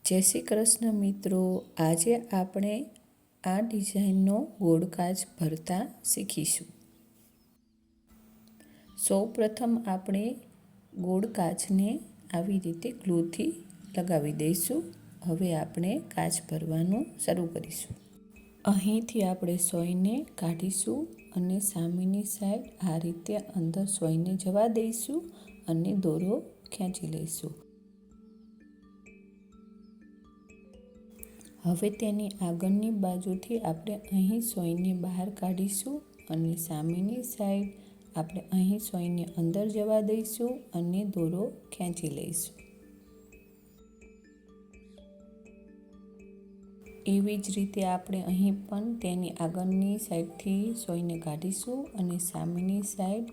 જય શ્રી કૃષ્ણ મિત્રો, આજે આપણે આ ડિઝાઇનનો ગોળ કાચ ભરતા શીખીશું. સૌ પ્રથમ આપણે ગોળ કાચને આવી રીતે ગ્લુથી લગાવી દઈશું. હવે આપણે કાચ ભરવાનું શરૂ કરીશું. અહીંથી આપણે સોયને કાઢીશું અને સામેની સાઈડ આ રીતે અંદર સોયને જવા દઈશું અને દોરો ખેંચી લઈશું. હવે તેની આગળની બાજુથી આપણે અહીં સોયને બહાર કાઢીશું અને સામેની સાઈડ આપણે અહીં સોયને અંદર જવા દઈશું અને દોરો ખેંચી લઈશું. એવી જ રીતે આપણે અહીં પણ તેની આગળની સાઈડથી સોયને કાઢીશું અને સામેની સાઈડ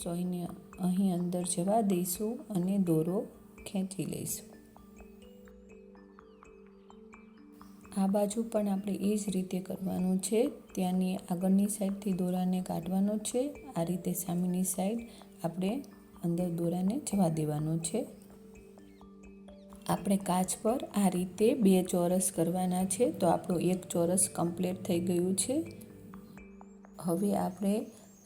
સોયને અહીં અંદર જવા દઈશું અને દોરો ખેંચી લઈશું. આ બાજુ પણ આપણે એ જ રીતે કરવાનું છે. ત્યાંની આગળની સાઈડથી દોરાને કાઢવાનો છે. આ રીતે સામેની સાઈડ આપણે અંદર દોરાને જવા દેવાનો છે. આપણે કાચ પર આ રીતે 2 ચોરસ કરવાના છે. તો આપણું એક ચોરસ કમ્પ્લીટ થઈ ગયું છે. હવે આપણે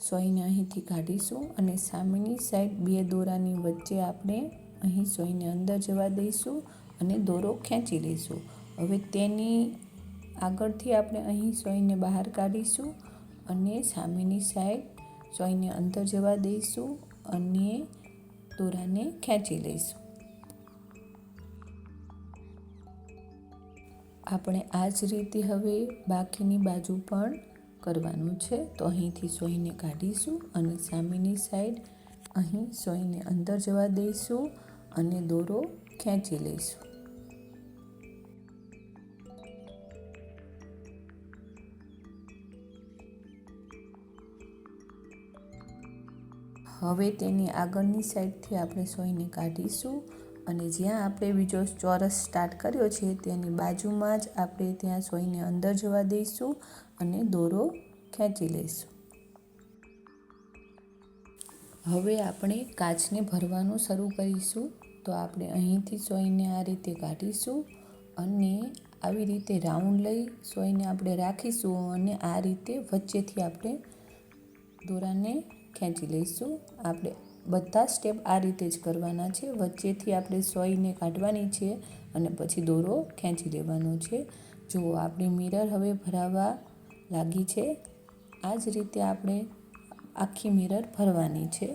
સોયને અહીંથી કાઢીશું અને સામેની સાઈડ 2 દોરાની વચ્ચે આપણે અહીં સોયને અંદર જવા દઈશું અને દોરો ખેંચી લઈશું. હવે તેની આગળથી આપણે અહીં સોયને બહાર કાઢીશું અને સામેની સાઈડ સોયને અંદર જવા દઈશું અને દોરાને ખેંચી લઈશું. આપણે આ જ રીતે હવે બાકીની બાજુ પણ કરવાનું છે. તો અહીંથી સોયને કાઢીશું અને સામેની સાઈડ અહીં સોયને અંદર જવા દઈશું અને દોરો ખેંચી લઈશું. હવે તેની આગળની સાઈડથી આપણે સોયને કાઢીશું અને જ્યાં આપણે બીજો ચોરસ સ્ટાર્ટ કર્યો છે તેની બાજુમાં જ આપણે ત્યાં સોયને અંદર જવા દઈશું અને દોરો ખેંચી લઈશું. હવે આપણે કાચને ભરવાનું શરૂ કરીશું. તો આપણે અહીંથી સોયને આ રીતે કાઢીશું અને આવી રીતે રાઉન્ડ લઈ સોયને આપણે રાખીશું અને આ રીતે વચ્ચેથી આપણે દોરાને ખેંચી લઈશું. આપણે બધા સ્ટેપ આ રીતે જ કરવાના છે. વચ્ચેથી આપણે સોયને કાઢવાની છે અને પછી દોરો ખેંચી લેવાનો છે. જો આપણી મિરર હવે ભરાવા લાગી છે. આ જ રીતે આપણે આખી મિરર ભરવાની છે.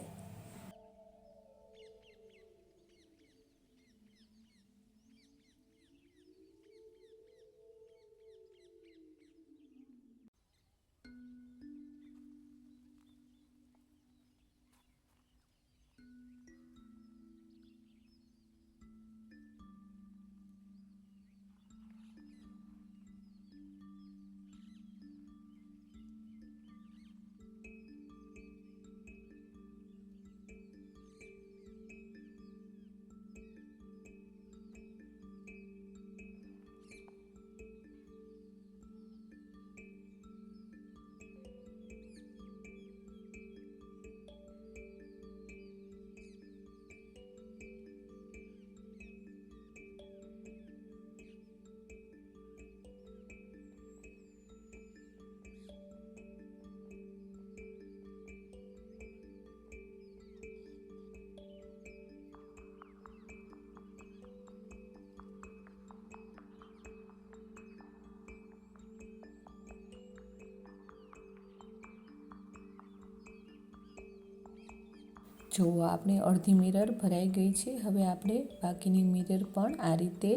જો આપણી અડધી મિરર ભરાઈ ગઈ છે. હવે આપણે બાકીની મિરર પણ આ રીતે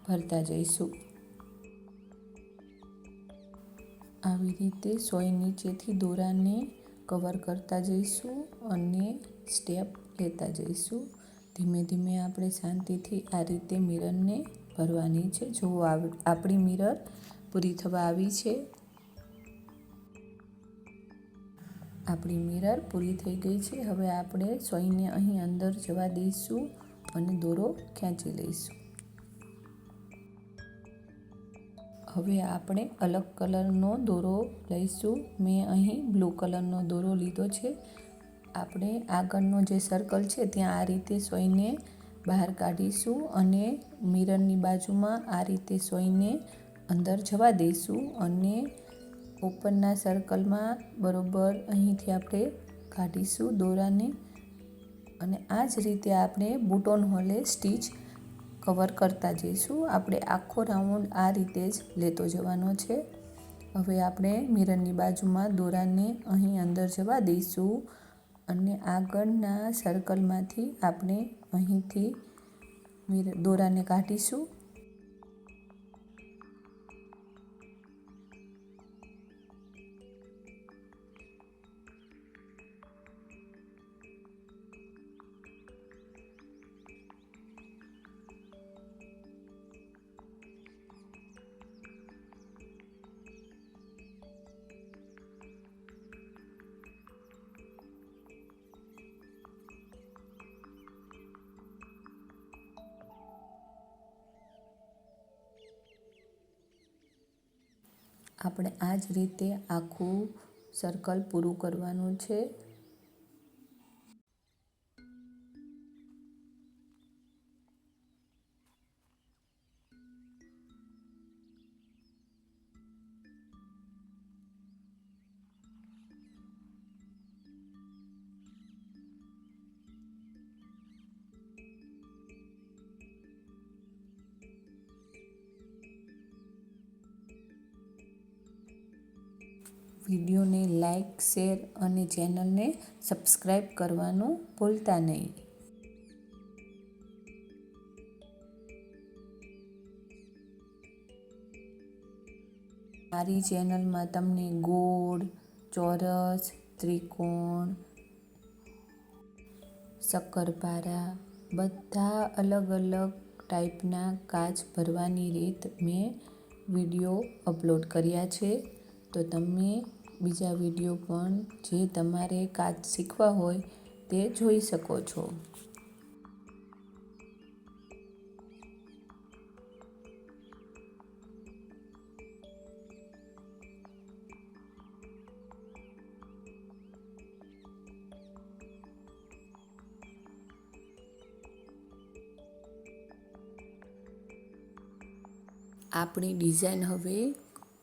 ભરતા જઈશું. આવી રીતે સોય નીચેથી દોરાને કવર કરતા જઈશું અને સ્ટેપ લેતા જઈશું. ધીમે ધીમે આપણે શાંતિથી આ રીતે મિરરને ભરવાની છે. જો આપણી મિરર પૂરી થવા આવી છે. આપણી મિરર પૂરી થઈ ગઈ છે. હવે આપણે સોયને અહીં અંદર જવા દઈશું અને દોરો ખેંચી લઈશું. હવે આપણે અલગ કલરનો દોરો લઈશું. મેં અહીં બ્લુ કલરનો દોરો લીધો છે. આપણે આગળનો જે સર્કલ છે ત્યાં આ રીતે સોયને બહાર કાઢીશું અને મિરરની બાજુમાં આ રીતે સોયને અંદર જવા દઈશું અને ઉપરના સર્કલમાં બરોબર અહીંથી આપણે કાઢીશું દોરાને અને આ જ રીતે આપણે બૂટોન હોલે સ્ટીચ કવર કરતા જઈશું. આપણે આખો રાઉન્ડ આ રીતે જ લેતો જવાનો છે. હવે આપણે મિરરની બાજુમાં દોરાને અહીં અંદર જવા દઈશું અને આગળના સર્કલમાંથી આપણે અહીંથી દોરાને કાઢીશું. આપણે આ જ રીતે આખું સર્કલ પૂરું કરવાનું છે. વિડીયોને લાઈક, શેર અને ચેનલને સબસ્ક્રાઈબ કરવાનું ભૂલતા નહીં. મારી ચેનલમાં તમને ગોળ, ચોરસ, ત્રિકોણ, શક્કરપારા બધા અલગ અલગ ટાઈપના કાચ ભરવાની રીત મેં વિડીયો અપલોડ કર્યા છે. તો તમે બીજા વિડીયો પણ જે તમારે કાચ શીખવા હોય તે જોઈ શકો છો. આપણી ડિઝાઇન હવે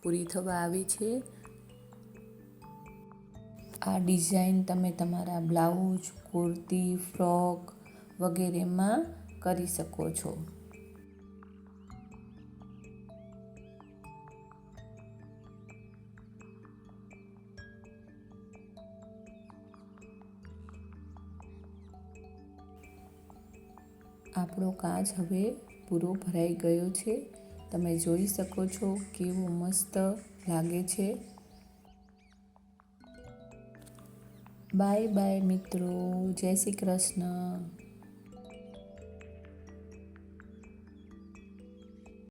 પૂરી થવા આવી છે. આ ડિઝાઇન તમે તમારા બ્લાઉઝ, કુર્તી, ફ્રોક વગેરેમાં કરી શકો છો. આપણો કાચ હવે પૂરો ભરાઈ ગયો છે. તમે જોઈ શકો છો કેવો મસ્ત લાગે છે. બાય બાય મિત્રો, જય શ્રી કૃષ્ણ.